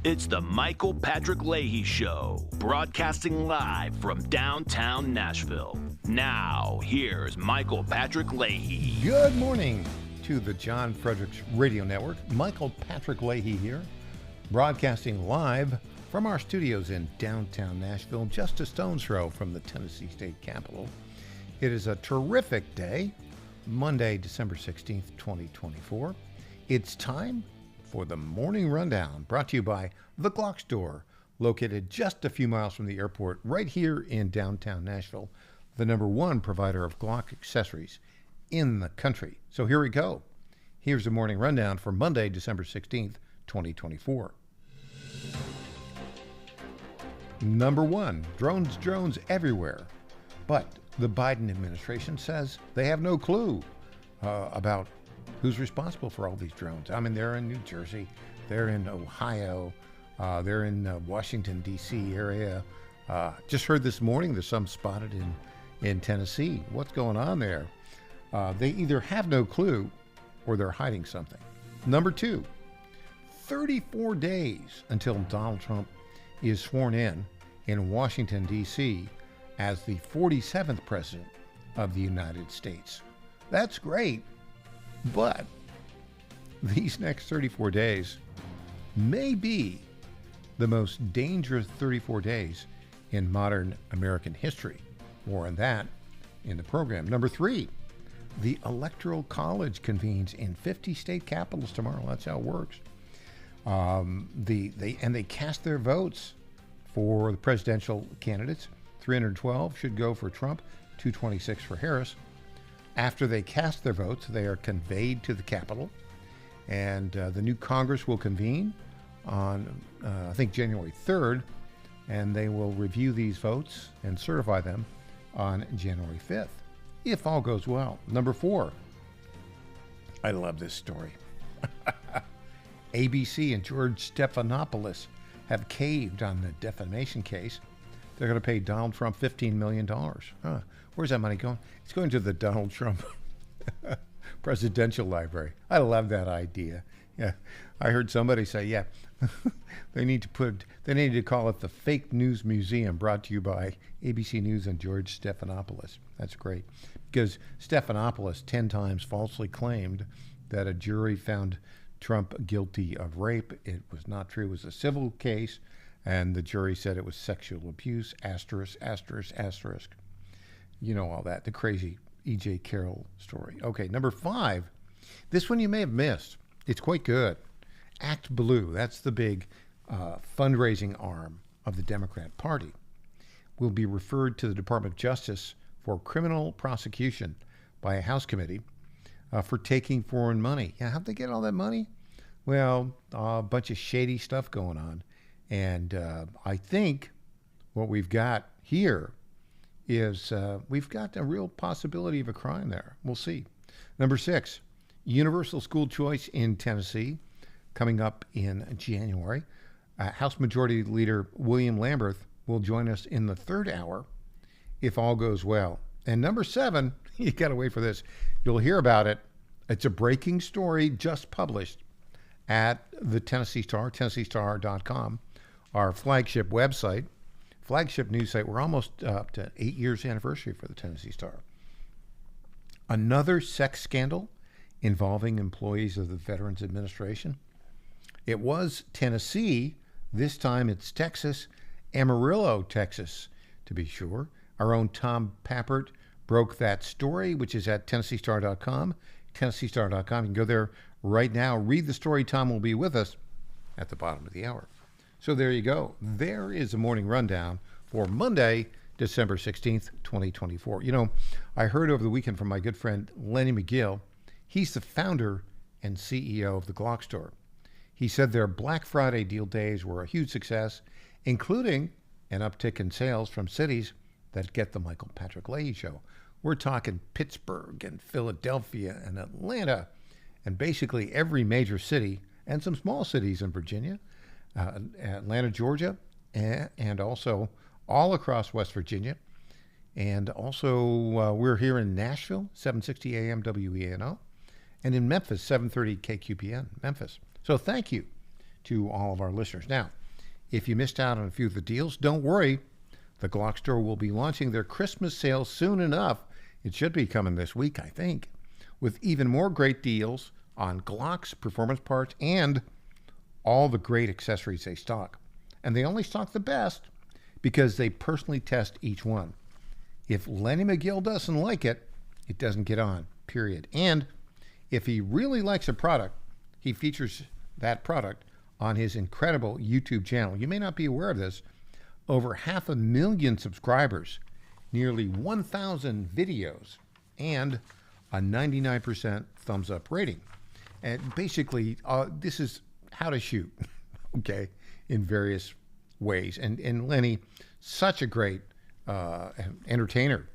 It's the Michael Patrick Leahy Show, broadcasting live from downtown Nashville. Now, here's Michael Patrick Leahy. Good morning to the John Fredericks Radio Network. Michael Patrick Leahy here, broadcasting live from our studios in downtown Nashville, just a stone's throw from the Tennessee State Capitol. It is a terrific day, Monday, December 16th, 2024. It's time for the Morning Rundown, brought to you by The Glock Store, located just a few miles from the airport, right here in downtown Nashville, the #1 provider of Glock accessories in the country. So here we go. Here's the Morning Rundown for Monday, December 16th, 2024. Number 1, drones everywhere. But the Biden administration says they have no clue about who's responsible for all these drones. I mean, they're in New Jersey, they're in Ohio, they're in Washington, D.C. area. Just heard this morning there's some spotted in Tennessee. What's going on there? They either have no clue or they're hiding something. Number 2, 34 days until Donald Trump is sworn in Washington, D.C. as the 47th president of the United States. That's great. But these next 34 days may be the most dangerous 34 days in modern American history. More on that in the program. Number 3, the Electoral College convenes in 50 state capitals tomorrow. That's how it works. They cast their votes for the presidential candidates. 312 should go for Trump, 226 for Harris. After they cast their votes, they are conveyed to the Capitol, and the new Congress will convene on, I think, January 3rd, and they will review these votes and certify them on January 5th, if all goes well. Number 4, I love this story. ABC and George Stephanopoulos have caved on the defamation case. They're going to pay Donald Trump $15 million. Where's that money going? It's going to the Donald Trump Presidential Library. I love that idea. Yeah, I heard somebody say, yeah, they need to call it the Fake News Museum, brought to you by ABC News and George Stephanopoulos. That's great, because Stephanopoulos 10 times falsely claimed that a jury found Trump guilty of rape. It was not true. It was a civil case, and the jury said it was sexual abuse, asterisk, asterisk, asterisk. You know all that, the crazy E.J. Carroll story. Okay, number 5, this one you may have missed. It's quite good. Act Blue, that's the big fundraising arm of the Democrat Party, will be referred to the Department of Justice for criminal prosecution by a House committee for taking foreign money. Yeah, how'd they get all that money? Well, a bunch of shady stuff going on. And I think what we've got here is we've got a real possibility of a crime there. We'll see. Number 6, universal school choice in Tennessee coming up in January. House Majority Leader William Lamberth will join us in the 3rd hour if all goes well. And number 7, you got to wait for this. You'll hear about it. It's a breaking story just published at the Tennessee Star, TennesseeStar.com, our flagship website. Flagship news site. We're almost up to 8 years anniversary for the Tennessee Star. Another sex scandal involving employees of the Veterans Administration. It was Tennessee. This time it's Texas, Amarillo, Texas, to be sure. Our own Tom Pappert broke that story, which is at TennesseeStar.com. TennesseeStar.com. You can go there right now. Read the story. Tom will be with us at the bottom of the hour. So there you go. There is a morning rundown for Monday, December 16th, 2024. You know, I heard over the weekend from my good friend Lenny McGill. He's the founder and CEO of the Glock Store. He said their Black Friday deal days were a huge success, including an uptick in sales from cities that get the Michael Patrick Leahy Show. We're talking Pittsburgh and Philadelphia and Atlanta and basically every major city and some small cities in Virginia, Atlanta, Georgia, and also all across West Virginia. And also we're here in Nashville, 760 AM WENO, and in Memphis, 730 KQPN, Memphis. So thank you to all of our listeners. Now, if you missed out on a few of the deals, don't worry. The Glock Store will be launching their Christmas sale soon enough. It should be coming this week, I think, with even more great deals on Glock's performance parts and all the great accessories they stock. And they only stock the best because they personally test each one. If Lenny McGill doesn't like it, it doesn't get on, period. And if he really likes a product, he features that product on his incredible YouTube channel. You may not be aware of this. Over 500,000 subscribers, nearly 1,000 videos, and a 99% thumbs up rating. And basically, this is how to shoot, okay, in various ways. And Lenny, such a great entertainer.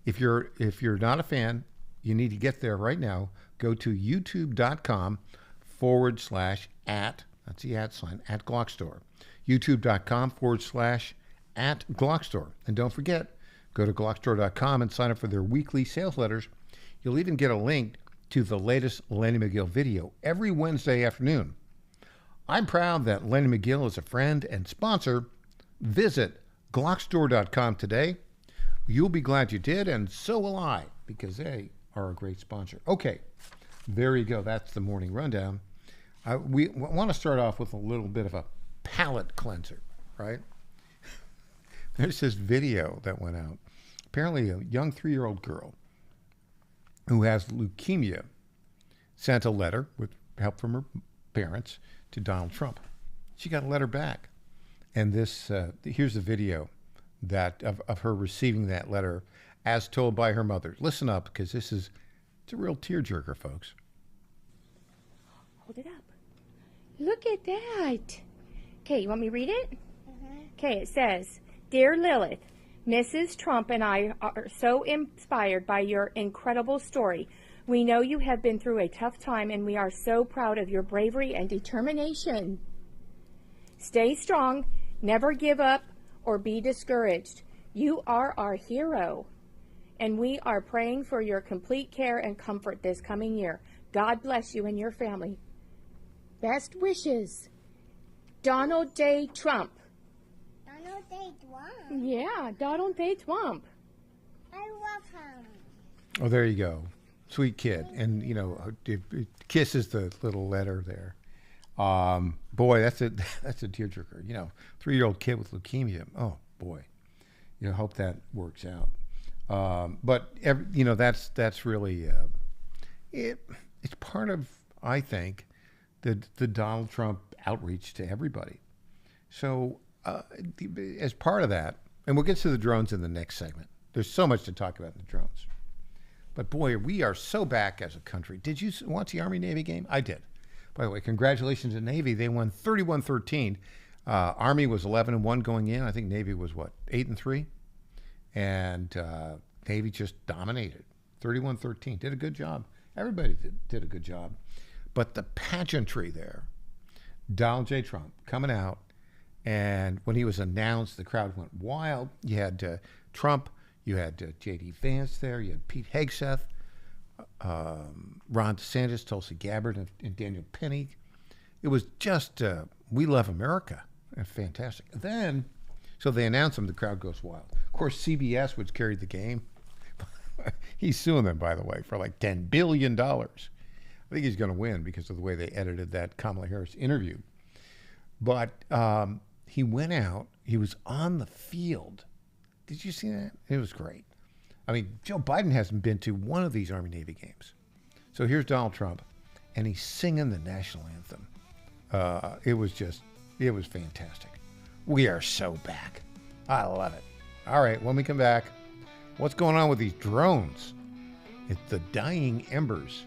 If you're not a fan, you need to get there right now. Go to youtube.com/@ that's the @ sign, at Glock Store. youtube.com / at Glock Store. And don't forget, go to glockstore.com and sign up for their weekly sales letters. You'll even get a link to the latest Lenny McGill video every Wednesday afternoon. I'm proud that Lenny McGill is a friend and sponsor. Visit glockstore.com today. You'll be glad you did, and so will I, because they are a great sponsor. Okay, there you go. That's the morning rundown. We want to start off with a little bit of a palate cleanser, right? There's this video that went out. Apparently a young 3-year-old girl who has leukemia sent a letter with help from her parents to Donald Trump. She got a letter back. And this here's the video of her receiving that letter as told by her mother. Listen up, because it's a real tearjerker, folks. Hold it up. Look at that. Okay, you want me to read it? Okay, it says, Dear Lilith, Mrs. Trump and I are so inspired by your incredible story. We know you have been through a tough time, and we are so proud of your bravery and determination. Stay strong, never give up or be discouraged. You are our hero, and we are praying for your complete care and comfort this coming year. God bless you and your family. Best wishes, Donald J. Trump. Donald J. Trump? Yeah, Donald J. Trump. I love him. Oh, there you go. Sweet kid. And, it kisses the little letter there. Boy, that's a tearjerker. 3-year-old kid with leukemia. Oh, boy. Hope that works out. But, that's really, it's part of, I think, the Donald Trump outreach to everybody. So as part of that, and we'll get to the drones in the next segment. There's so much to talk about in the drones. But boy, we are so back as a country. Did you watch the Army-Navy game? I did. By the way, congratulations to Navy. They won 31-13. Army was 11-1 going in. I think Navy was, 8-3? And Navy just dominated. 31-13. Did a good job. Everybody did a good job. But the pageantry there, Donald J. Trump coming out, and when he was announced, the crowd went wild. You had Trump, you had J.D. Vance there, you had Pete Hegseth, Ron DeSantis, Tulsi Gabbard, and Daniel Penny. It was just, we love America. Fantastic. Then, so they announce him, the crowd goes wild. Of course, CBS, which carried the game, he's suing them, by the way, for like $10 billion. I think he's going to win because of the way they edited that Kamala Harris interview. But he went out. He was on the field. Did you see that? It was great. I mean, Joe Biden hasn't been to one of these Army-Navy games. So here's Donald Trump, and he's singing the national anthem. It was fantastic. We are so back. I love it. All right, when we come back, what's going on with these drones? It's the dying embers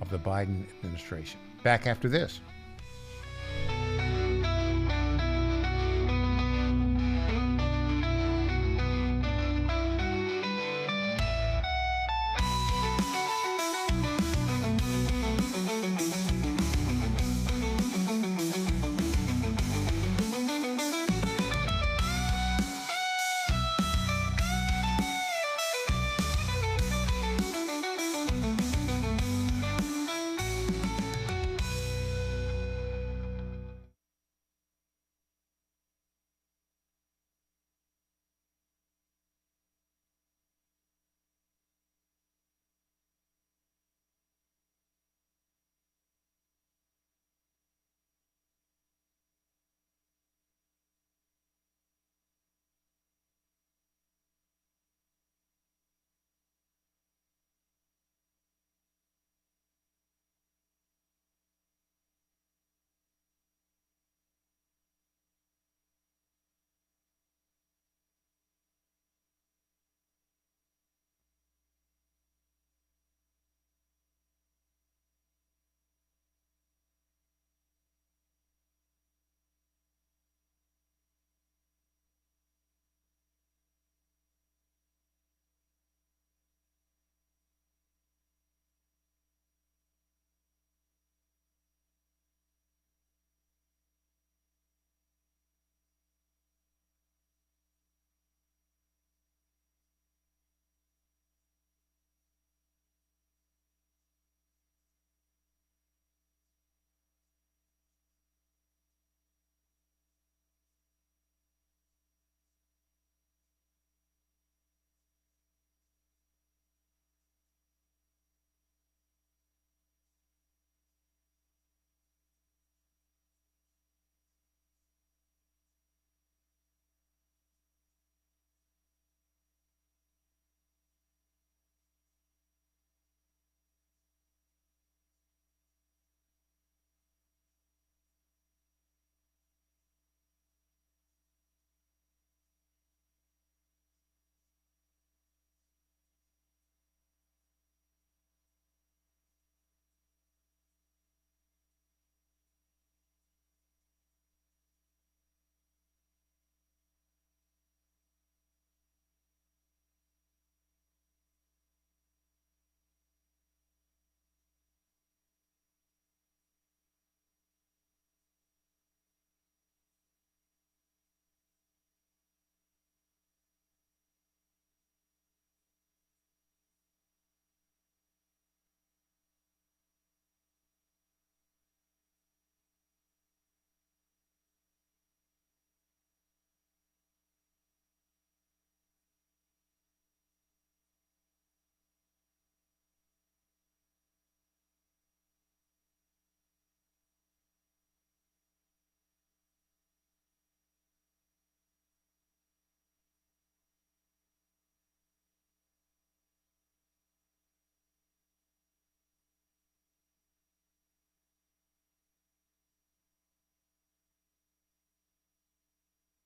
of the Biden administration. Back after this.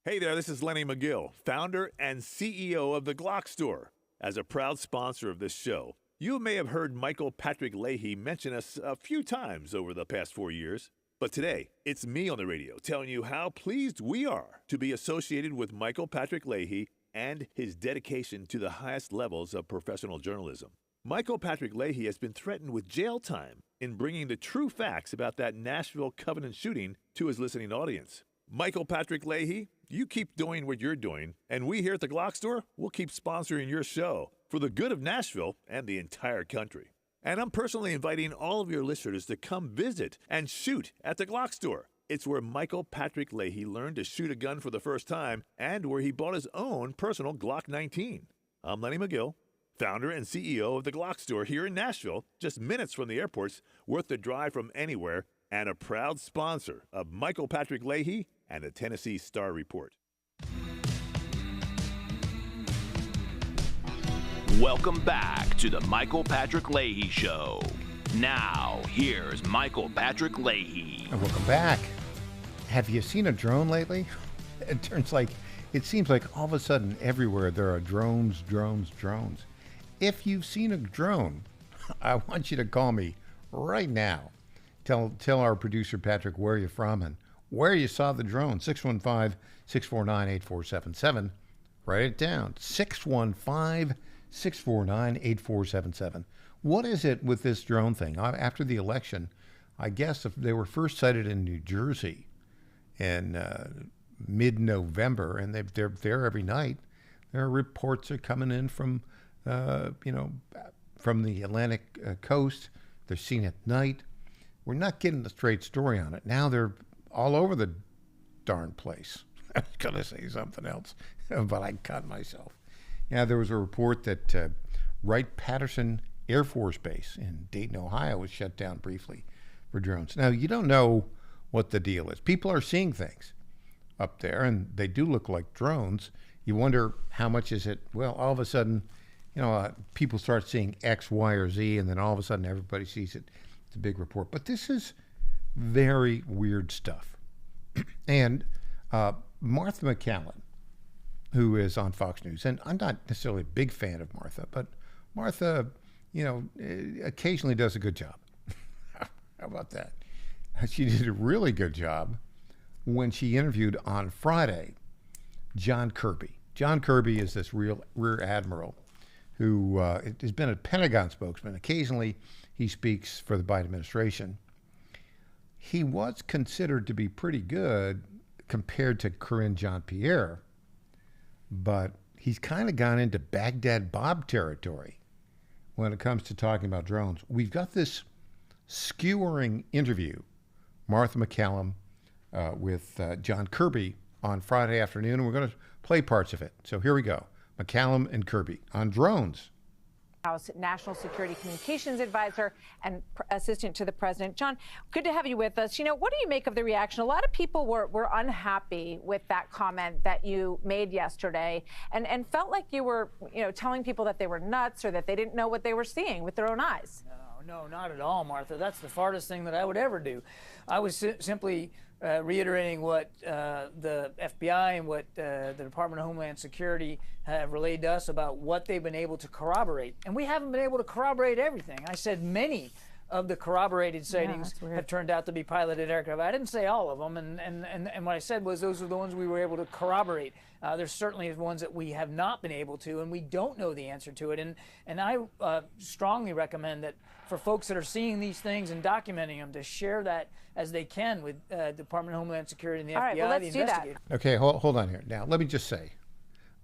Hey there, this is Lenny McGill, founder and CEO of The Glock Store. As a proud sponsor of this show, you may have heard Michael Patrick Leahy mention us a few times over the past 4 years. But today, it's me on the radio telling you how pleased we are to be associated with Michael Patrick Leahy and his dedication to the highest levels of professional journalism. Michael Patrick Leahy has been threatened with jail time in bringing the true facts about that Nashville Covenant shooting to his listening audience. Michael Patrick Leahy, you keep doing what you're doing, and we here at the Glock Store will keep sponsoring your show for the good of Nashville and the entire country. And I'm personally inviting all of your listeners to come visit and shoot at the Glock Store. It's where Michael Patrick Leahy learned to shoot a gun for the first time and where he bought his own personal Glock 19. I'm Lenny McGill, founder and CEO of the Glock Store here in Nashville, just minutes from the airports, worth the drive from anywhere, and a proud sponsor of Michael Patrick Leahy and the Tennessee Star Report. Welcome back to the Michael Patrick Leahy Show. Now, here's Michael Patrick Leahy. And welcome back. Have you seen a drone lately? It seems like all of a sudden everywhere there are drones. If you've seen a drone, I want you to call me right now. Tell our producer Patrick where you're from and where you saw the drone. 615-649-8477. Write it down. 615-649-8477. What is it with this drone thing? After the election, I guess if they were first sighted in New Jersey in mid-November, and they're there every night. There are reports that are coming in from the Atlantic coast. They're seen at night. We're not getting the straight story on it. Now they're all over the darn place. I was going to say something else, but I caught myself. Yeah, there was a report that Wright-Patterson Air Force Base in Dayton, Ohio was shut down briefly for drones. Now, you don't know what the deal is. People are seeing things up there, and they do look like drones. You wonder how much is it? Well, all of a sudden, people start seeing X, Y, or Z, and then all of a sudden everybody sees it. It's a big report. But this is very weird stuff. And Martha McCallum, who is on Fox News, and I'm not necessarily a big fan of Martha, but Martha, occasionally does a good job. How about that? She did a really good job when she interviewed on Friday John Kirby. John Kirby is this rear admiral who has been a Pentagon spokesman. Occasionally, he speaks for the Biden administration. He was considered to be pretty good compared to Karine Jean-Pierre, but he's kind of gone into Baghdad Bob territory when it comes to talking about drones. We've got this skewering interview, Martha McCallum with John Kirby on Friday afternoon, and we're going to play parts of it. So here we go. McCallum and Kirby on drones. House National Security Communications Advisor and Assistant to the President. John, good to have you with us. What do you make of the reaction? A lot of people were unhappy with that comment that you made yesterday and felt like you were, telling people that they were nuts or that they didn't know what they were seeing with their own eyes. No, not at all, Martha. That's the farthest thing that I would ever do. I was simply reiterating what the FBI and what the Department of Homeland Security have relayed to us about what they've been able to corroborate. And we haven't been able to corroborate everything. I said many of the corroborated sightings have turned out to be piloted aircraft. I didn't say all of them, and what I said was those are the ones we were able to corroborate. There's certainly ones that we have not been able to, and we don't know the answer to it. And I strongly recommend that for folks that are seeing these things and documenting them to share that as they can with Department of Homeland Security and the FBI, the investigators. Okay, hold on here. Now, let me just say,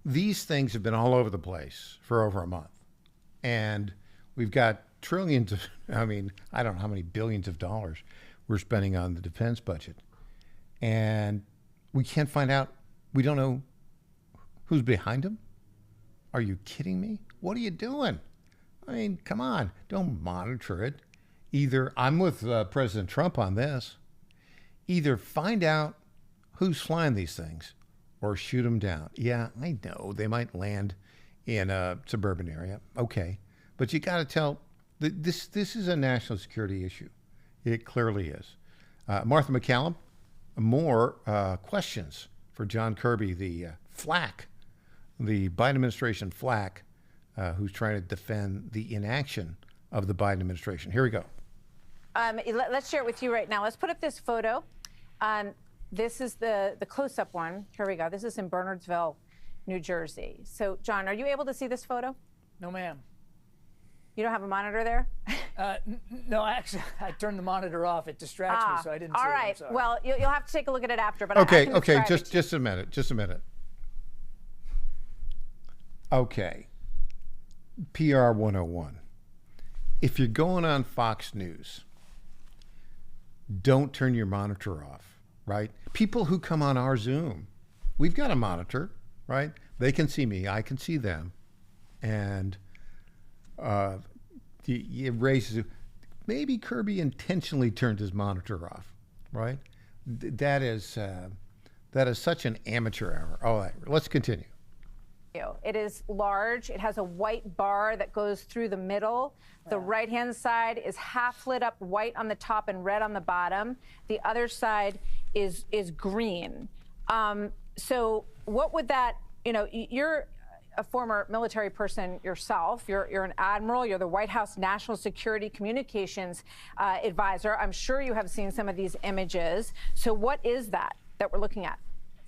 these things have been all over the place for over a month. And we've got trillions of, I don't know how many billions of dollars we're spending on the defense budget. And we can't find out, we don't know who's behind them. Are you kidding me? What are you doing? Come on, don't monitor it. Either, I'm with President Trump on this, either find out who's flying these things or shoot them down. Yeah, I know they might land in a suburban area. Okay, but you got to tell, this is a national security issue. It clearly is. Martha McCallum, more questions for John Kirby, the flack, the Biden administration flack, who's trying to defend the inaction of the Biden administration. Here we go. Let's share it with you right now. Let's put up this photo. This is the close-up one. Here we go. This is in Bernardsville, New Jersey. So, John, are you able to see this photo? No, ma'am. You don't have a monitor there? No, actually, I turned the monitor off. It distracts me, so I didn't see all it. right. I'm sorry. Well, you'll have to take a look at it after. But Okay, I can okay, describe it to you. just a minute, just a minute. Okay, PR 101. If you're going on Fox News, don't turn your monitor off, right? People who come on our Zoom, we've got a monitor, right? They can see me, I can see them, and it raises. Maybe Kirby intentionally turned his monitor off, right? That is such an amateur hour. All right, let's continue. It is large. It has a white bar that goes through the middle. The right-hand side is half lit up white on the top and red on the bottom. The other side is green. So what would that, you're a former military person yourself. You're an admiral. You're the White House National Security Communications Advisor. I'm sure you have seen some of these images. So what is that we're looking at?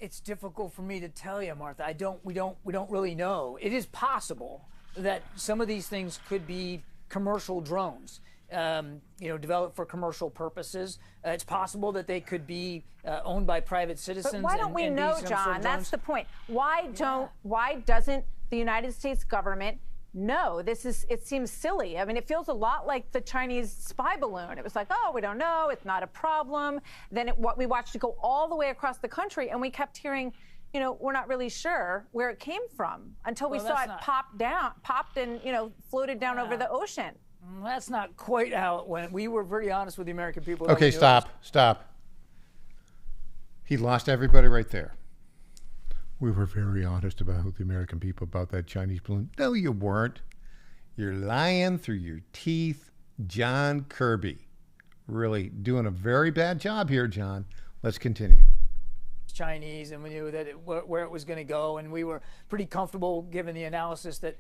It's difficult for me to tell you, Martha. We don't really know. It is possible that some of these things could be commercial drones, developed for commergul purposes. It's possible that they could be owned by private citizens. But why don't we and know, be some sort of John? That's drones. the point. Why doesn't the United States government know? It seems silly. I mean, it feels a lot like the Chinese spy balloon. It was like, oh, we don't know, it's not a problem. Then we watched it go all the way across the country, and we kept hearing, we're not really sure where it came from until we saw it popped and, floated down over the ocean. That's not quite how it went. We were very honest with the American people. Okay, stop. He lost everybody right there. We were very honest about the American people about that Chinese balloon. No, you weren't. You're lying through your teeth. John Kirby. Really doing a very bad job here, John. Let's continue. Chinese, and we knew that where it was going to go, and we were pretty comfortable given the analysis that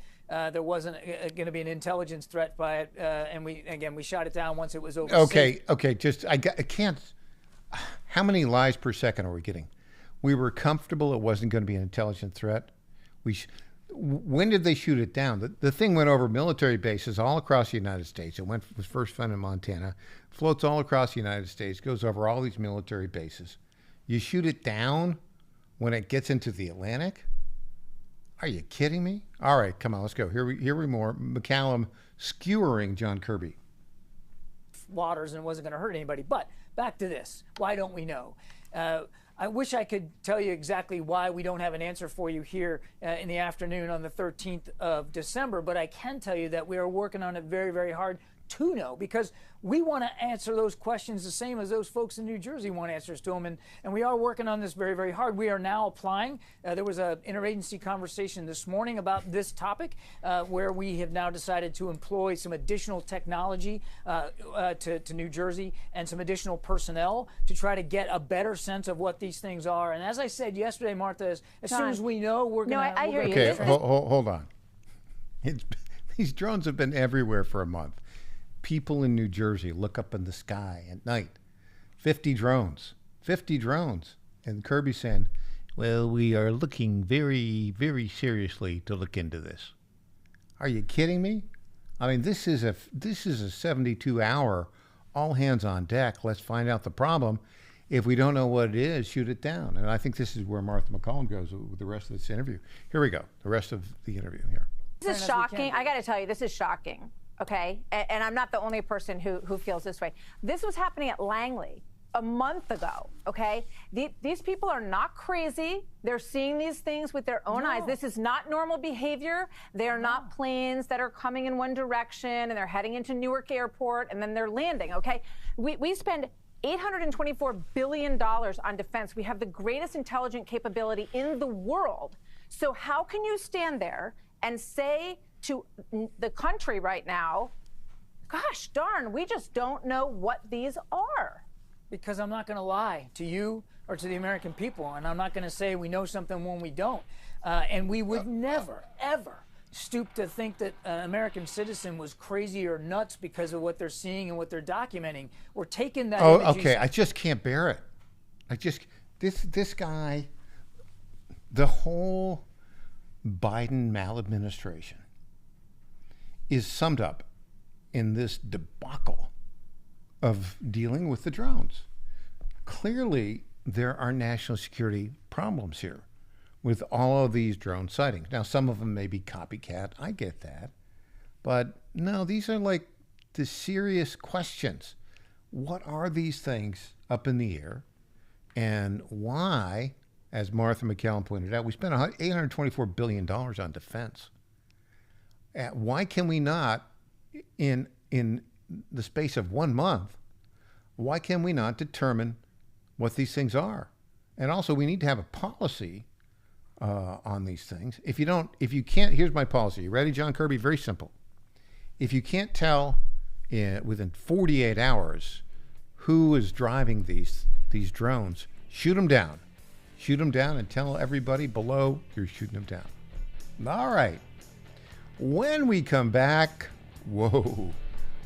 there wasn't going to be an intelligence threat by it, and we shot it down once it was over. Okay, I can't. How many lies per second are we getting? We were comfortable it wasn't going to be an intelligent threat. When did they shoot it down? The thing went over military bases all across the United States. It was first found in Montana, floats all across the United States, goes over all these military bases. You shoot it down when it gets into the Atlantic? Are you kidding me? All right, come on, let's go. Here we more. McCallum skewering John Kirby. Waters, and it wasn't going to hurt anybody. But back to this. Why don't we know? I wish I could tell you exactly why we don't have an answer for you here in the afternoon on the 13th of December, but I can tell you that we are working on it very, very hard to know, because we want to answer those questions the same as those folks in New Jersey want answers to them, and we are working on this very, very hard. We are now applying. There was an interagency conversation this morning about this topic, where we have now decided to employ some additional technology to New Jersey and some additional personnel to try to get a better sense of what these things are. And as I said yesterday, Martha, as soon as we know, we're going to... I hear you. Okay, hold on. These drones have been everywhere for a month. People in New Jersey look up in the sky at night. 50 drones. And Kirby saying, well, we are looking very, very seriously to look into this. Are you kidding me? I mean, this is a 72-hour all hands on deck. Let's find out the problem. If we don't know what it is, shoot it down. And I think this is where Martha McCallum goes with the rest of this interview. Here we go. The rest of the interview here. This is shocking. I got to tell you, this is shocking. Okay, and I'm not the only person who feels this way. This was happening at Langley a month ago, okay? These people are not crazy. They're seeing these things with their own eyes. This is not normal behavior. They are not planes that are coming in one direction and they're heading into Newark Airport and then they're landing, okay? We spend $824 billion on defense. We have the greatest intelligent capability in the world. So how can you stand there and say to the country right now, gosh darn, we just don't know what these are? Because I'm not going to lie to you or to the American people. And I'm not going to say we know something when we don't. And we would never, ever stoop to think that an American citizen was crazy or nuts because of what they're seeing and what they're documenting. We're taking that. Oh, okay. I just can't bear it. This guy, the whole Biden maladministration is summed up in this debacle of dealing with the drones. Clearly, there are national security problems here with all of these drone sightings. Now, some of them may be copycat. I get that. But no, these are like the serious questions. What are these things up in the air? And why, as Martha McCallum pointed out, we spent $824 billion on defense. Why can we not, in the space of 1 month, why can we not determine what these things are? And also, we need to have a policy on these things. If you can't, here's my policy. You ready, John Kirby? Very simple. If you can't tell within 48 hours who is driving these drones, shoot them down. Shoot them down and tell everybody below you're shooting them down. All right. When we come back, whoa,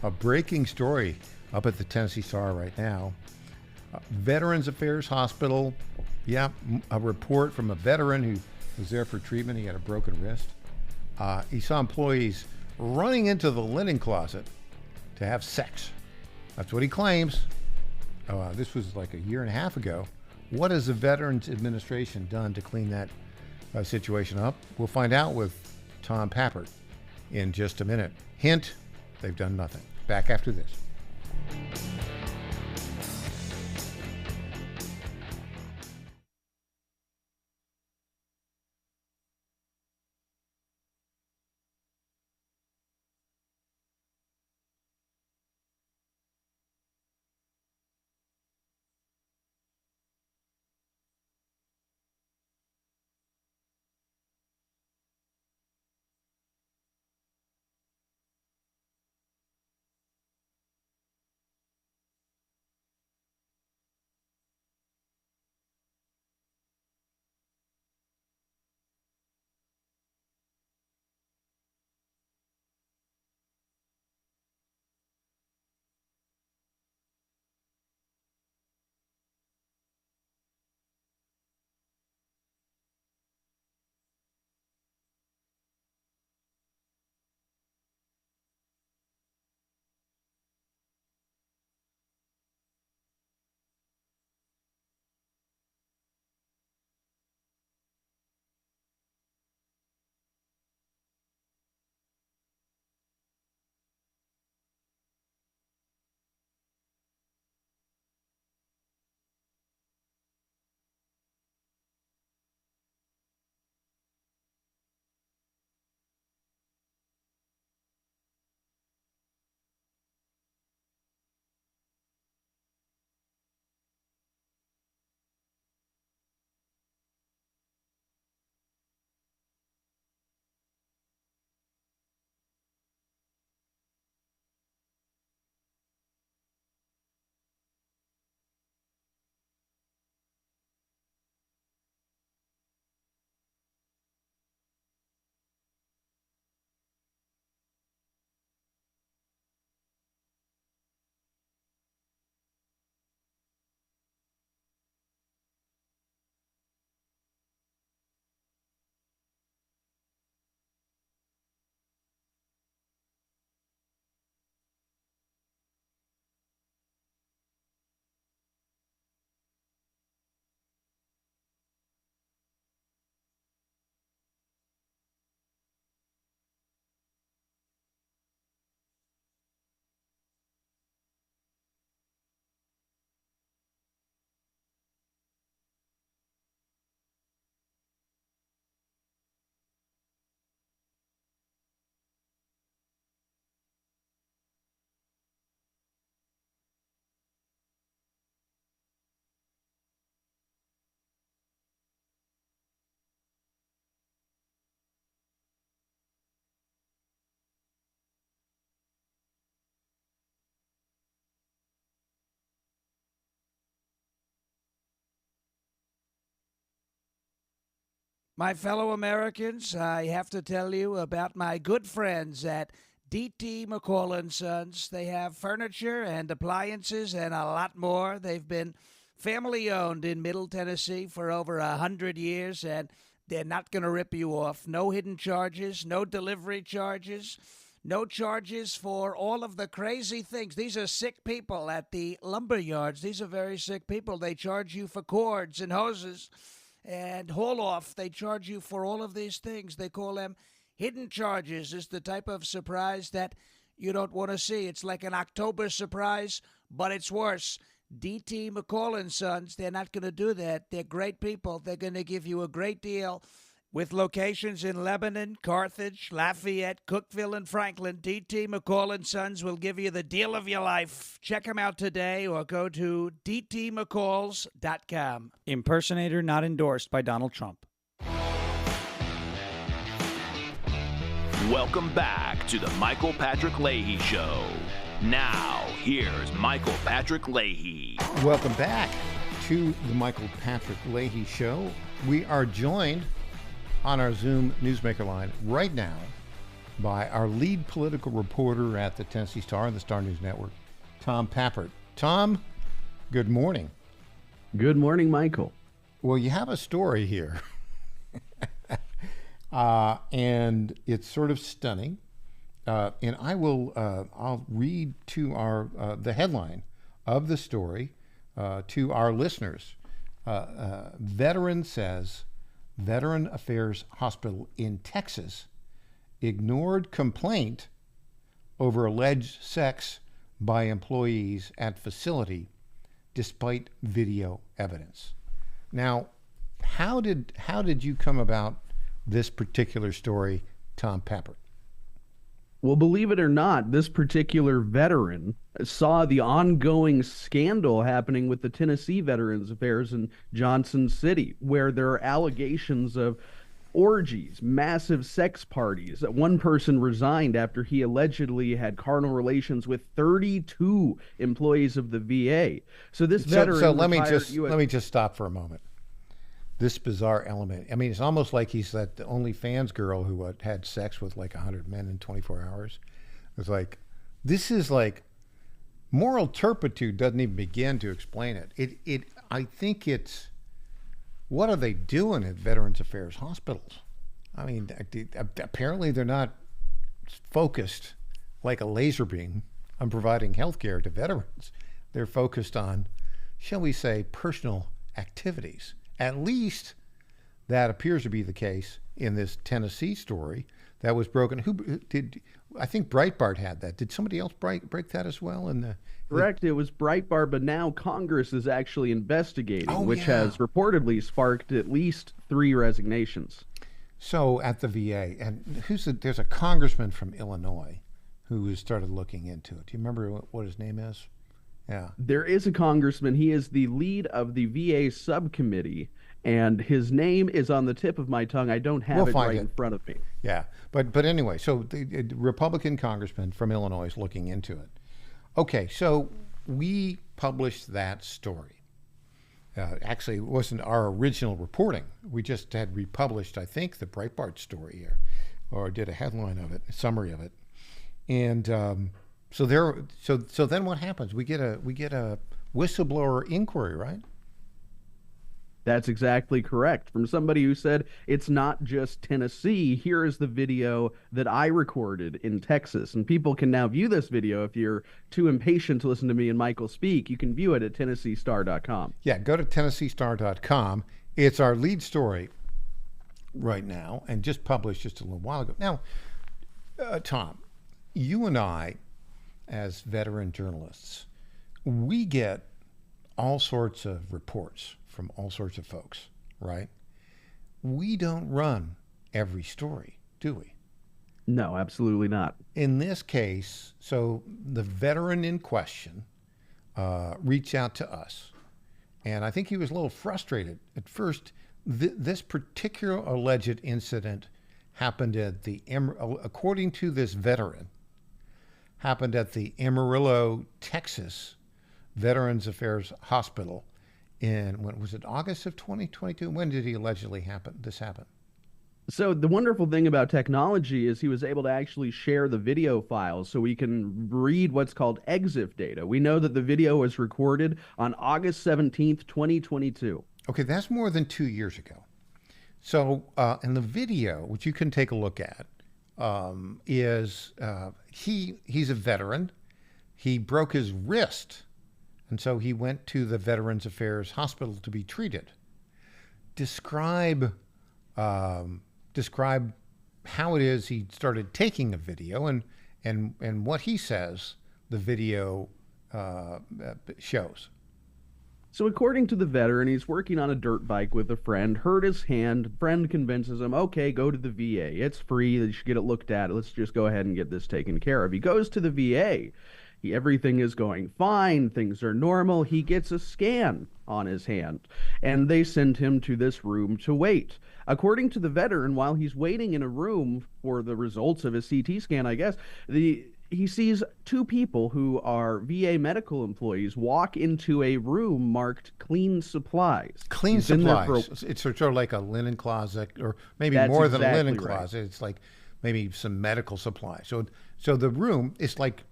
a breaking story up at the Tennessee Star right now. Veterans Affairs Hospital, a report from a veteran who was there for treatment. He had a broken wrist. He saw employees running into the linen closet to have sex. That's what he claims. This was like a year and a half ago. What has the Veterans Administration done to clean that situation up? We'll find out with Tom Pappert in just a minute. Hint, they've done nothing. Back after this. My fellow Americans, I have to tell you about my good friends at D.T. McCall & Sons. They have furniture and appliances and a lot more. They've been family-owned in Middle Tennessee for over 100 years, and they're not going to rip you off. No hidden charges, no delivery charges, no charges for all of the crazy things. These are sick people at the lumber yards. These are very sick people. They charge you for cords and hoses and haul off. They charge you for all of these things. They call them hidden charges. It's the type of surprise that you don't want to see. It's like an October surprise, but it's worse. D.T. McCall & Sons, they're not going to do that. They're great people. They're going to give you a great deal. With locations in Lebanon, Carthage, Lafayette, Cookeville, and Franklin, D.T. McCall & Sons will give you the deal of your life. Check them out today or go to dtmccalls.com. Impersonator not endorsed by Donald Trump. Welcome back to the Michael Patrick Leahy Show. Now, here's Michael Patrick Leahy. Welcome back to the Michael Patrick Leahy Show. We are joined on our Zoom Newsmaker line right now by our lead political reporter at the Tennessee Star and the Star News Network, Tom Pappert. Tom, good morning. Good morning, Michael. Well, you have a story here, and it's sort of stunning. And I'll read to our the headline of the story to our listeners. Veteran says, Veteran Affairs Hospital in Texas ignored complaint over alleged sex by employees at facility despite video evidence. Now, how did you come about this particular story, Tom Pappert? Well, believe it or not, this particular veteran saw the ongoing scandal happening with the Tennessee Veterans Affairs in Johnson City, where there are allegations of orgies, massive sex parties. One person resigned after he allegedly had carnal relations with 32 employees of the VA. So this veteran. So let me just stop for a moment. This bizarre element. I mean, it's almost like he's that OnlyFans girl who had sex with like 100 men in 24 hours. It's like, this is like, moral turpitude doesn't even begin to explain it. I think it's, what are they doing at Veterans Affairs hospitals? I mean, apparently they're not focused like a laser beam on providing health care to veterans. They're focused on, shall we say, personal activities. At least that appears to be the case in this Tennessee story that was broken. Who did? I think Breitbart had that. Did somebody else break that as well? Correct. It was Breitbart, but now Congress is actually investigating, which has reportedly sparked at least 3 resignations. So at the VA, and there's a congressman from Illinois who has started looking into it. Do you remember what his name is? Yeah. There is a congressman. He is the lead of the VA subcommittee, and his name is on the tip of my tongue. I don't have it right in front of me. Yeah. But anyway, so the Republican congressman from Illinois is looking into it. Okay, so we published that story. Actually, it wasn't our original reporting. We just had republished, I think, the Breitbart story here, or did a headline of it, a summary of it. And so then what happens? We get a whistleblower inquiry, right? That's exactly correct. From somebody who said it's not just Tennessee, here is the video that I recorded in Texas. And people can now view this video. If you're too impatient to listen to me and Michael speak, you can view it at TennesseeStar.com. Yeah, go to TennesseeStar.com. It's our lead story right now and just published just a little while ago. Now, Tom, you and I, as veteran journalists, we get all sorts of reports from all sorts of folks, right? We don't run every story, do we? No, absolutely not. In this case, so the veteran in question reached out to us, and I think he was a little frustrated. At first, this particular alleged incident happened at according to this veteran, happened at the Amarillo, Texas Veterans Affairs Hospital in, when was it, August of 2022? When did he allegedly this happen? So the wonderful thing about technology is he was able to actually share the video files so we can read what's called EXIF data. We know that the video was recorded on August 17th, 2022. Okay, that's more than 2 years ago. So in the video, which you can take a look at, is he's a veteran. He broke his wrist, and so he went to the Veterans Affairs Hospital to be treated. Describe how it is he started taking a video and what he says the video shows. So according to the veteran, he's working on a dirt bike with a friend, hurt his hand. Friend convinces him, okay, go to the VA. It's free. You should get it looked at. Let's just go ahead and get this taken care of. He goes to the VA. Everything is going fine. Things are normal. He gets a scan on his hand, and they send him to this room to wait. According to the veteran, while he's waiting in a room for the results of his CT scan, I guess, he sees two people who are VA medical employees walk into a room marked clean supplies. Clean supplies. It's sort of like a linen closet, or maybe more than a linen closet. It's like maybe some medical supplies. So the room is like,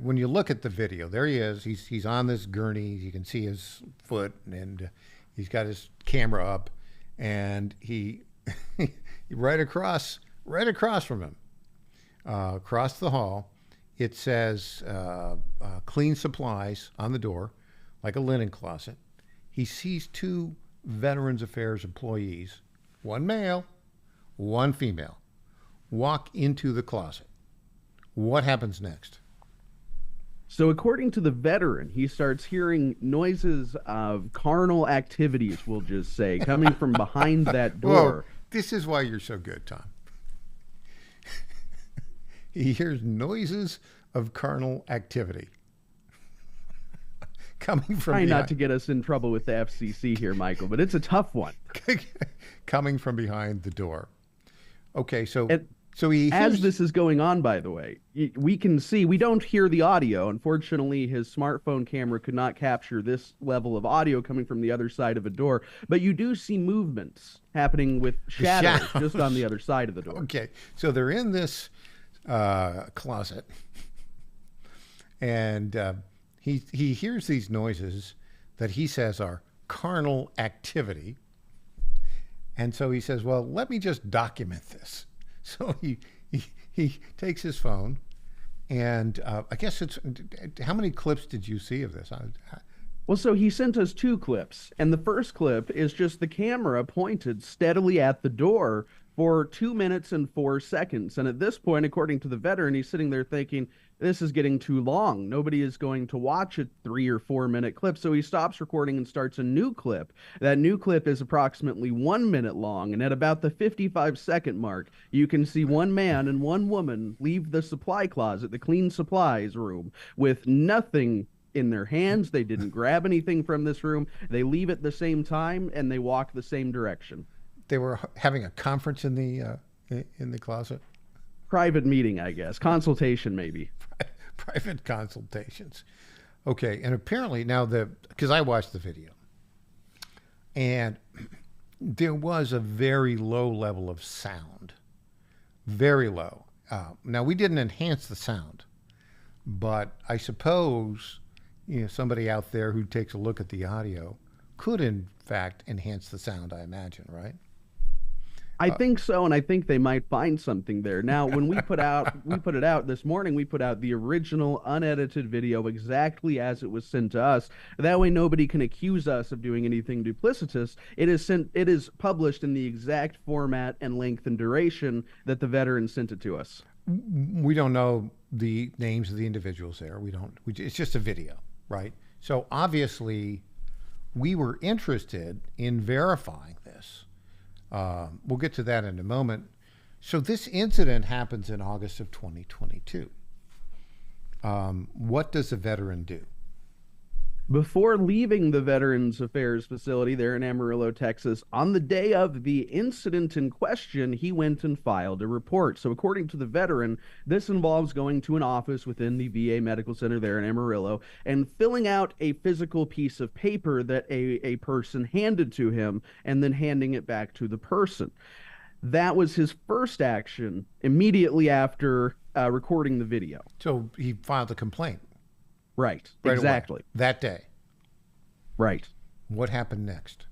when you look at the video, there he is. He's on this gurney. You can see his foot, and he's got his camera up, and he right across from him, across the hall, it says clean supplies on the door, like a linen closet. He sees two Veterans Affairs employees, one male, one female, walk into the closet. What happens next? So according to the veteran, he starts hearing noises of carnal activities, we'll just say, coming from behind that door. Whoa, this is why you're so good, Tom. He hears noises of carnal activity coming from Trying behind. not to get us in trouble with the FCC here, Michael, but it's a tough one. Coming from behind the door. Okay, so he hears, as this is going on, by the way, we can see, we don't hear the audio. Unfortunately, his smartphone camera could not capture this level of audio coming from the other side of a door, but you do see movements happening with shadows just on the other side of the door. Okay, so they're in this closet, and he hears these noises that he says are carnal activity, and so he says, well, let me just document this. So he takes his phone, and I guess it's, how many clips did you see of this? Well, so he sent us two clips, and the first clip is just the camera pointed steadily at the door for 2 minutes and 4 seconds. And at this point, according to the veteran, he's sitting there thinking, this is getting too long. Nobody is going to watch a 3 or 4 minute clip. So he stops recording and starts a new clip. That new clip is approximately 1 minute long. And at about the 55-second mark, you can see one man and one woman leave the supply closet, the clean supplies room, with nothing in their hands. They didn't grab anything from this room. They leave at the same time, and they walk the same direction. They were having a conference in the closet? Private meeting, I guess. Consultation, maybe. Private consultations. Okay, and apparently now because I watched the video, and there was a very low level of sound. Very low. Now, we didn't enhance the sound, but I suppose somebody out there who takes a look at the audio could, in fact, enhance the sound, I imagine, right? I think so, and I think they might find something there. Now, when we put it out this morning, we put out the original unedited video exactly as it was sent to us. That way nobody can accuse us of doing anything duplicitous. It is published in the exact format and length and duration that the veteran sent it to us. We don't know the names of the individuals there. It's just a video, right? So obviously we were interested in verifying this. We'll get to that in a moment. So this incident happens in August of 2022. What does a veteran do? Before leaving the Veterans Affairs facility there in Amarillo, Texas, on the day of the incident in question, he went and filed a report. So according to the veteran, this involves going to an office within the VA Medical Center there in Amarillo and filling out a physical piece of paper that a person handed to him and then handing it back to the person. That was his first action immediately after recording the video. So he filed a complaint. Right, Right exactly. away, that day. Right. What happened next?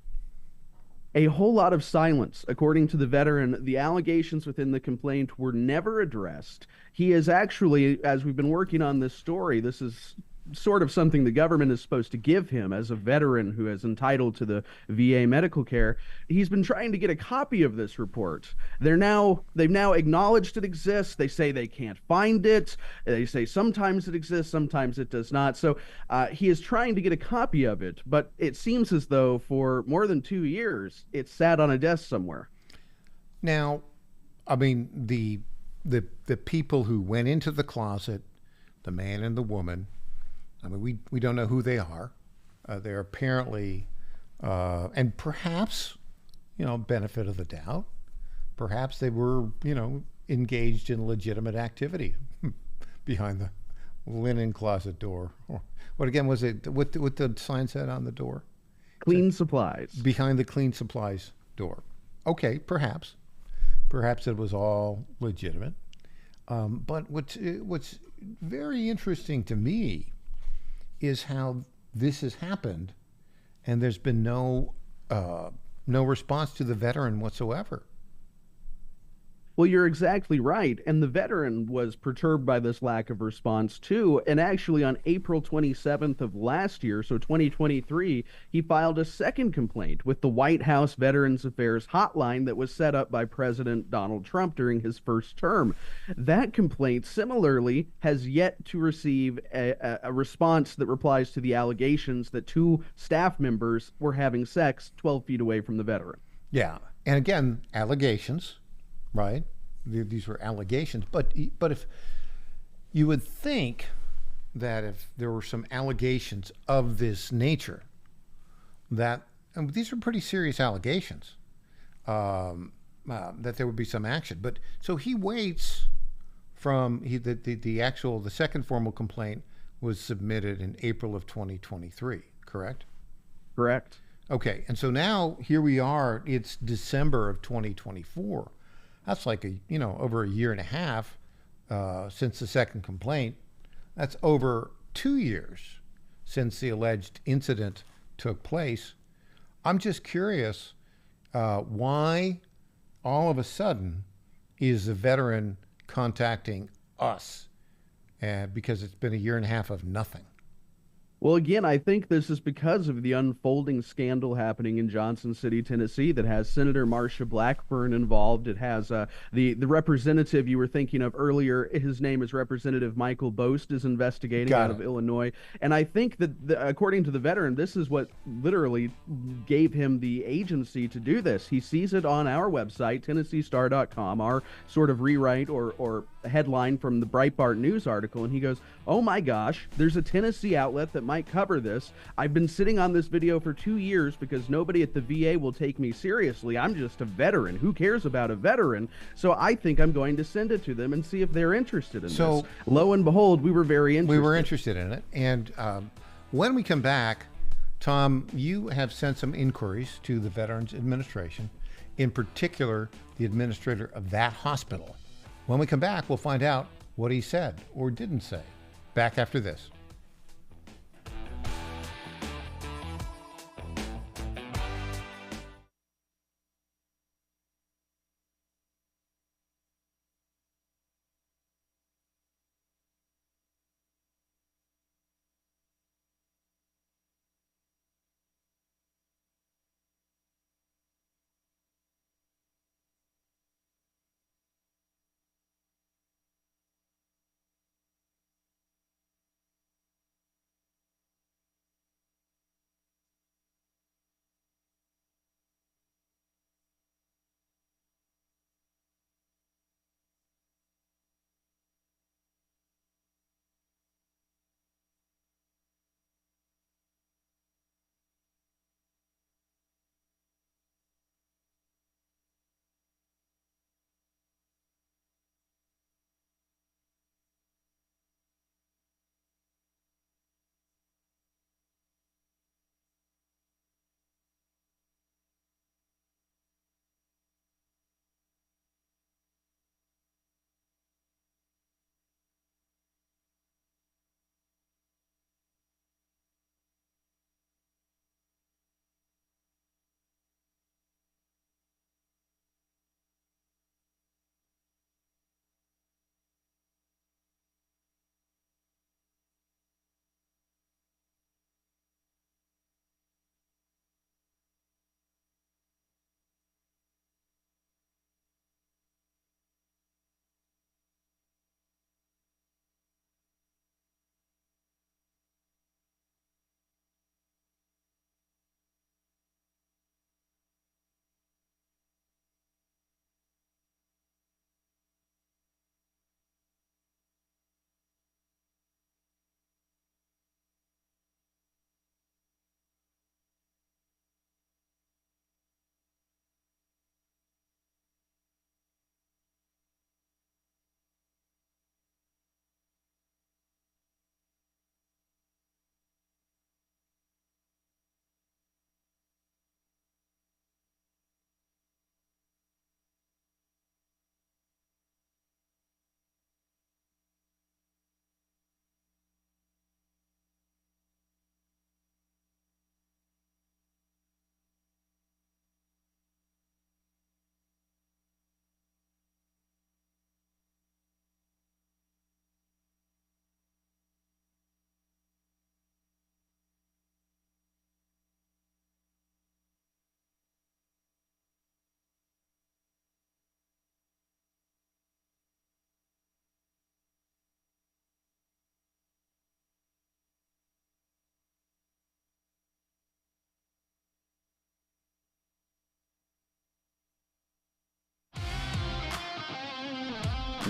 A whole lot of silence. According to the veteran, the allegations within the complaint were never addressed. He is actually, as we've been working on this story, this is sort of something the government is supposed to give him as a veteran who is entitled to the VA medical care. He's been trying to get a copy of this report. They've now acknowledged it exists. They say they can't find it. They say sometimes it exists, sometimes it does not. So he is trying to get a copy of it, but it seems as though for more than 2 years it sat on a desk somewhere. Now, I mean, the people who went into the closet, the man and the woman, I mean, we don't know who they are. They're apparently, and perhaps, benefit of the doubt, perhaps they were, engaged in legitimate activity behind the linen closet door. Or what again was it? What the sign said on the door? Clean supplies. Behind the clean supplies door. Okay, perhaps it was all legitimate. But what's very interesting to me is how this has happened, and there's been no response to the veteran whatsoever. Well, you're exactly right. And the veteran was perturbed by this lack of response, too. And actually, on April 27th of last year, so 2023, he filed a second complaint with the White House Veterans Affairs hotline that was set up by President Donald Trump during his first term. That complaint, similarly, has yet to receive a response that replies to the allegations that 2 staff members were having sex 12 feet away from the veteran. Yeah. And again, allegations. Right, these were allegations, but if you would think that if there were some allegations of this nature, that and these are pretty serious allegations, that there would be some action. But so he waits from the second formal complaint was submitted in April of 2023. Correct. Correct. Okay, and so now here we are. It's December of 2024. That's like over a year and a half since the second complaint. That's over 2 years since the alleged incident took place. I'm just curious why all of a sudden is the veteran contacting us because it's been a year and a half of nothing. Well, again, I think this is because of the unfolding scandal happening in Johnson City, Tennessee, that has Senator Marsha Blackburn involved. It has the representative you were thinking of earlier. His name is Representative Michael Bost, is investigating out of Illinois. And I think that, according to the veteran, this is what literally gave him the agency to do this. He sees it on our website, TennesseeStar.com, our sort of rewrite or headline from the Breitbart News article, and he goes, "Oh my gosh, there's a Tennessee outlet that might cover this. I've been sitting on this video for 2 years because nobody at the VA will take me seriously. I'm just a veteran. Who cares about a veteran? So I think I'm going to send it to them and see if they're interested in this." Lo and behold, we were very interested. We were interested in it. And when we come back, Tom, you have sent some inquiries to the Veterans Administration, in particular, the administrator of that hospital. When we come back, we'll find out what he said or didn't say. Back after this.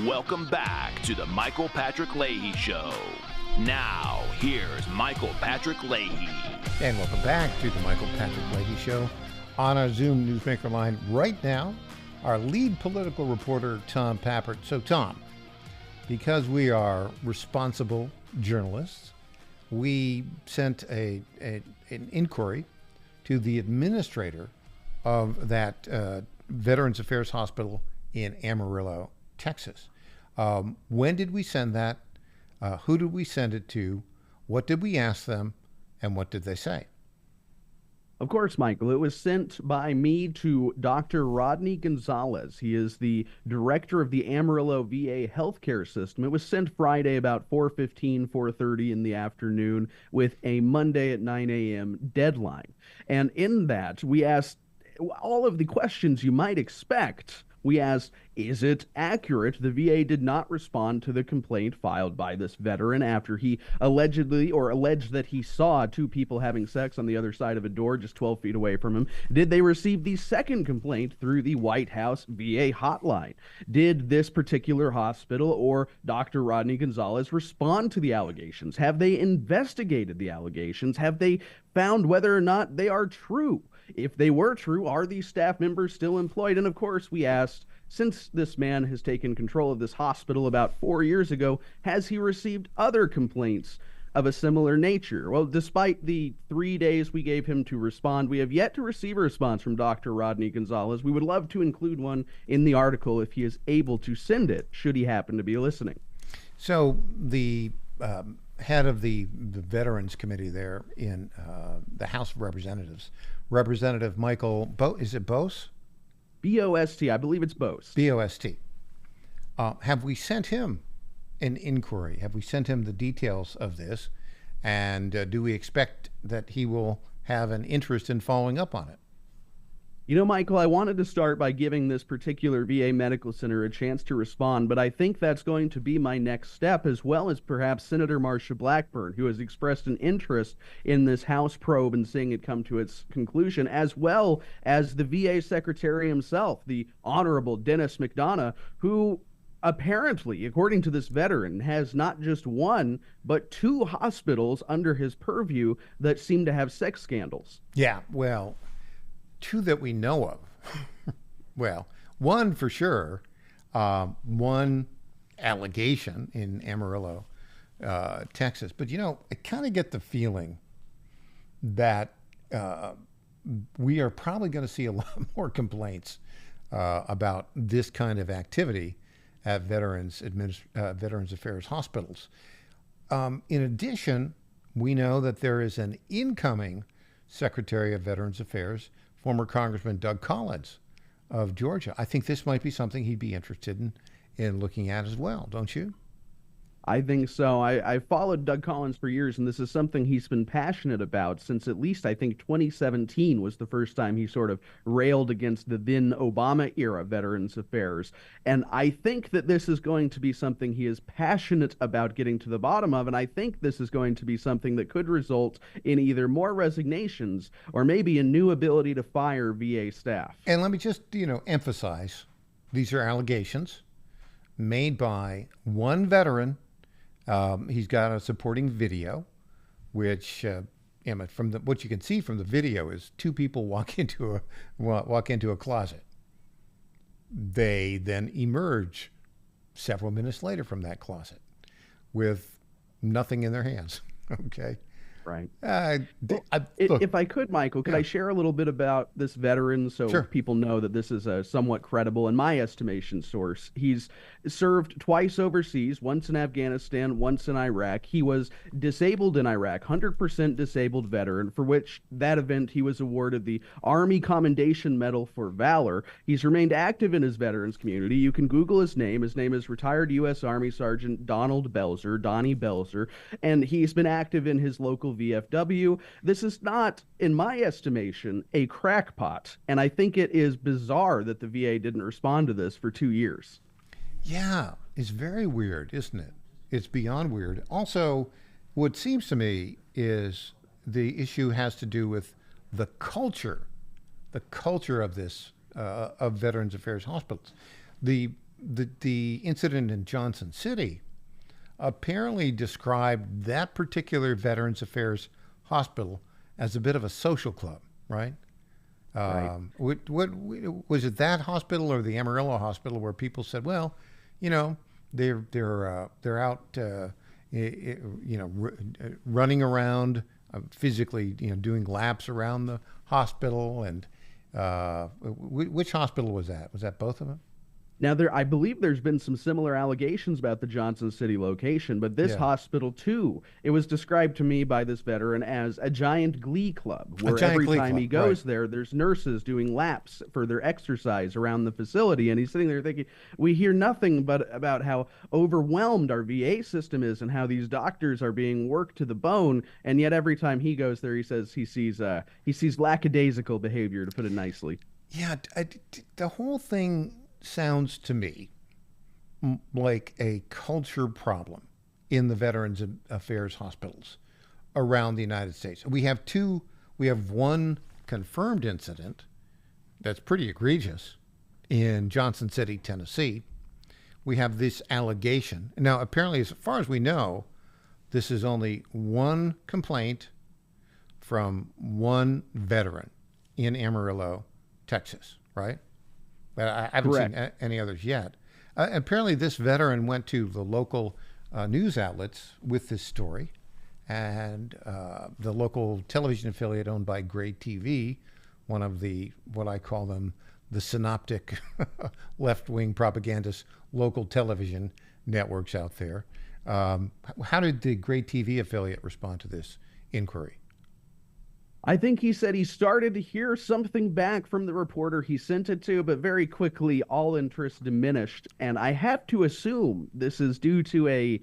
Welcome back to the Michael Patrick Leahy Show. Now, here's Michael Patrick Leahy. And welcome back to the Michael Patrick Leahy Show. On our Zoom Newsmaker line right now, our lead political reporter, Tom Pappert. So, Tom, because we are responsible journalists, we sent an inquiry to the administrator of that Veterans Affairs Hospital in Amarillo, Texas. When did we send that? Who did we send it to? What did we ask them? And what did they say? Of course, Michael. It was sent by me to Dr. Rodney Gonzalez. He is the director of the Amarillo VA healthcare system. It was sent Friday about 4:15, 4:30 in the afternoon with a Monday at 9 a.m. deadline. And in that, we asked all of the questions you might expect. We asked, is it accurate the VA did not respond to the complaint filed by this veteran after he alleged that he saw two people having sex on the other side of a door just 12 feet away from him? Did they receive the second complaint through the White House VA hotline? Did this particular hospital or Dr. Rodney Gonzalez respond to the allegations? Have they investigated the allegations? Have they found whether or not they are true? If they were true, are these staff members still employed? And of course, we asked, since this man has taken control of this hospital about 4 years ago, has he received other complaints of a similar nature? Well, despite the 3 days we gave him to respond, we have yet to receive a response from Dr. Rodney Gonzalez. We would love to include one in the article if he is able to send it, should he happen to be listening. So the head of the Veterans Committee there in the House of Representatives, Representative Michael is it Bose? B-O-S-T, I believe it's Bose. B-O-S-T. Have we sent him an inquiry? Have we sent him the details of this? And do we expect that he will have an interest in following up on it? You know, Michael, I wanted to start by giving this particular VA medical center a chance to respond, but I think that's going to be my next step, as well as perhaps Senator Marsha Blackburn, who has expressed an interest in this House probe and seeing it come to its conclusion, as well as the VA Secretary himself, the Honorable Dennis McDonough, who apparently, according to this veteran, has not just one, but two hospitals under his purview that seem to have sex scandals. Yeah, well, two that we know of. Well, one for sure, one allegation in Amarillo, Texas. But, you know, I kind of get the feeling that we are probably going to see a lot more complaints about this kind of activity at Veterans Affairs hospitals. In addition, we know that there is an incoming Secretary of Veterans Affairs, former Congressman Doug Collins of Georgia. I think this might be something he'd be interested in looking at as well, don't you? I think so. I followed Doug Collins for years, and this is something he's been passionate about since at least, I think, 2017 was the first time he sort of railed against the then Obama-era Veterans Affairs. And I think that this is going to be something he is passionate about getting to the bottom of, and I think this is going to be something that could result in either more resignations or maybe a new ability to fire VA staff. And let me just, emphasize, these are allegations made by one veteran. He's got a supporting video, which from what you can see from the video is two people walk into a closet. They then emerge several minutes later from that closet with nothing in their hands. Okay. Right. Look, if I could, Michael, could I share a little bit about this veteran so Sure. people know that this is a somewhat credible, in my estimation, source? He's served twice overseas, once in Afghanistan, once in Iraq. He was disabled in Iraq, 100% disabled veteran, for which that event he was awarded the Army Commendation Medal for Valor. He's remained active in his veterans community. You can Google his name. His name is retired U.S. Army Sergeant Donald Belzer, Donnie Belzer, and he's been active in his local VFW. This is not, in my estimation, a crackpot, and I think it is bizarre that the VA didn't respond to this for 2 years. Yeah, it's very weird, isn't it? It's beyond weird. Also, what seems to me is the issue has to do with the culture of this, of Veterans Affairs hospitals. The the incident in Johnson City apparently described that particular Veterans Affairs hospital as a bit of a social club, right? Right. What was it, that hospital or the Amarillo hospital, where people said, well, you know, they're out, running around physically, doing laps around the hospital, and which hospital was that? Was that both of them? Now, I believe there's been some similar allegations about the Johnson City location, but this hospital, too, it was described to me by this veteran as a giant glee club, where every time he goes there, there's nurses doing laps for their exercise around the facility. And he's sitting there thinking, we hear nothing but about how overwhelmed our VA system is and how these doctors are being worked to the bone. And yet every time he goes there, he says he sees lackadaisical behavior, to put it nicely. Yeah, the whole thing sounds to me like a culture problem in the Veterans Affairs hospitals around the United States. We have one confirmed incident that's pretty egregious in Johnson City, Tennessee. We have this allegation. Now, apparently, as far as we know, this is only one complaint from one veteran in Amarillo, Texas, right? I haven't seen any others yet. Apparently, this veteran went to the local news outlets with this story, and the local television affiliate owned by Gray TV, one of the, what I call them, the synoptic left-wing propagandist local television networks out there. How did the Gray TV affiliate respond to this inquiry? I think he said he started to hear something back from the reporter he sent it to, but very quickly all interest diminished. And I have to assume this is due to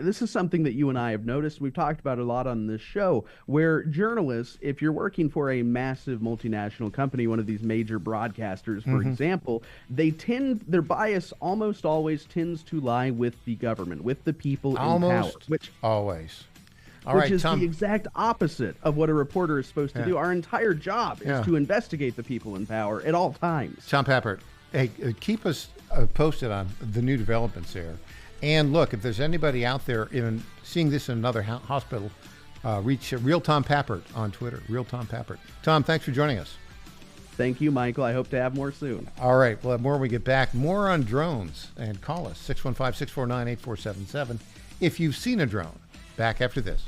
this is something that you and I have noticed. We've talked about a lot on this show, where journalists, if you're working for a massive multinational company, one of these major broadcasters, for example, their bias almost always tends to lie with the government, with the people in power. Always. Which is the exact opposite of what a reporter is supposed to do. Our entire job is to investigate the people in power at all times. Tom Pappert, hey, keep us posted on the new developments there. And look, if there's anybody out there even seeing this in another hospital, reach Real Tom Pappert on Twitter, Real Tom Pappert. Tom, thanks for joining us. Thank you, Michael. I hope to have more soon. All right. We'll have more when we get back. More on drones. And call us, 615-649-8477, if you've seen a drone. Back after this.